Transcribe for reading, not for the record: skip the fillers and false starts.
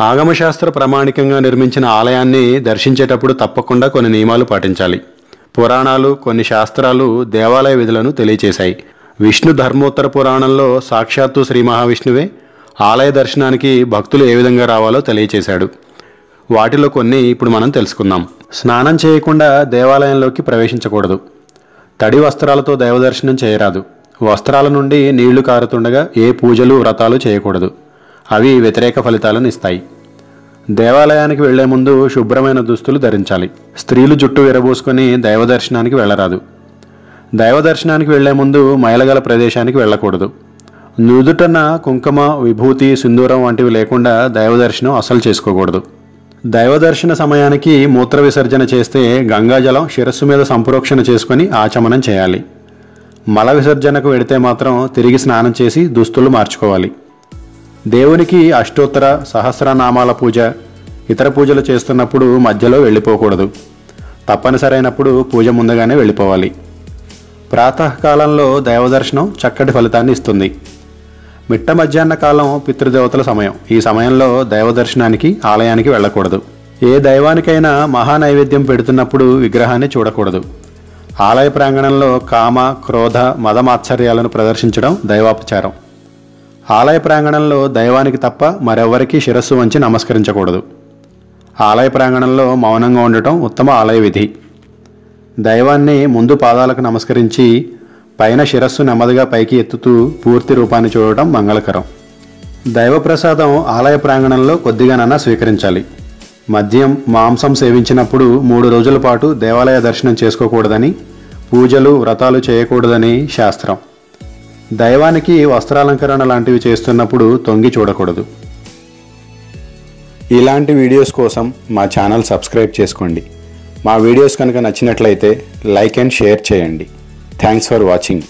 ఆగమశాస్త్ర ప్రామాణికంగా నిర్మించిన ఆలయాన్ని దర్శించేటప్పుడు తప్పకుండా కొన్ని నియమాలు పాటించాలి. పురాణాలు, కొన్ని శాస్త్రాలు దేవాలయ విధులను తెలియచేశాయి. విష్ణు ధర్మోత్తర పురాణంలో సాక్షాత్తు శ్రీ మహావిష్ణువే ఆలయ దర్శనానికి భక్తులు ఏ విధంగా రావాలో తెలియచేశాడు. వాటిలో కొన్ని ఇప్పుడు మనం తెలుసుకుందాం. స్నానం చేయకుండా దేవాలయంలోకి ప్రవేశించకూడదు. తడి వస్త్రాలతో దైవదర్శనం చేయరాదు. వస్త్రాల నుండి నీళ్లు కారుతుండగా ఏ పూజలు, వ్రతాలు చేయకూడదు. అవి వ్యతిరేక ఫలితాలను ఇస్తాయి. దేవాలయానికి వెళ్లే ముందు శుభ్రమైన దుస్తులు ధరించాలి. స్త్రీలు జుట్టు విరబోసుకొని దైవదర్శనానికి వెళ్ళరాదు. దైవదర్శనానికి వెళ్లే ముందు మైలగల ప్రదేశానికి వెళ్ళకూడదు. నుదుటన కుంకుమ, విభూతి, సింధూరం వంటివి లేకుండా దైవదర్శనం అసలు చేసుకోకూడదు. దైవదర్శన సమయానికి మూత్ర విసర్జన చేస్తే గంగాజలం శిరస్సు మీద సంప్రోక్షణ చేసుకొని ఆచమనం చేయాలి. మల విసర్జనకు వెడితే మాత్రం తిరిగి స్నానం చేసి దుస్తులు మార్చుకోవాలి. దేవునికి అష్టోత్తర సహస్రనామాల పూజ, ఇతర పూజలు చేస్తున్నప్పుడు మధ్యలో వెళ్ళిపోకూడదు. తప్పనిసరైనప్పుడు పూజ ముందుగానే వెళ్ళిపోవాలి. ప్రాతకాలంలో దైవదర్శనం చక్కటి ఫలితాన్ని ఇస్తుంది. మిట్ట మధ్యాహ్న కాలం పితృదేవతల సమయం. ఈ సమయంలో దైవదర్శనానికి ఆలయానికి వెళ్ళకూడదు. ఏ దైవానికైనా మహానైవేద్యం పెడుతున్నప్పుడు విగ్రహాన్ని చూడకూడదు. ఆలయ ప్రాంగణంలో కామ, క్రోధ, మదమాత్సర్యాలను ప్రదర్శించడం దైవాపచారం. ఆలయ ప్రాంగణంలో దైవానికి తప్ప మరెవ్వరికీ శిరస్సు వంచి నమస్కరించకూడదు. ఆలయ ప్రాంగణంలో మౌనంగా ఉండటం ఉత్తమ ఆలయ విధి. దైవాన్ని ముందు పాదాలకు నమస్కరించి పైన శిరస్సు నెమ్మదిగా పైకి ఎత్తుతూ పూర్తి రూపాన్ని చూడటం మంగళకరం. దైవప్రసాదం ఆలయ ప్రాంగణంలో కొద్దిగానన్నా స్వీకరించాలి. మద్యం, మాంసం సేవించినప్పుడు 3 రోజుల పాటు దేవాలయ దర్శనం చేసుకోకూడదని, పూజలు, వ్రతాలు చేయకూడదని శాస్త్రం. దైవానికి వస్త్రాలంకరణ లాంటివి చేస్తున్నప్పుడు తొంగి చూడకూడదు. ఇలాంటి వీడియోస్ కోసం మా ఛానల్ సబ్స్క్రైబ్ చేసుకోండి. మా వీడియోస్ కనుక నచ్చినట్లయితే లైక్ అండ్ షేర్ చేయండి. Thanks for watching.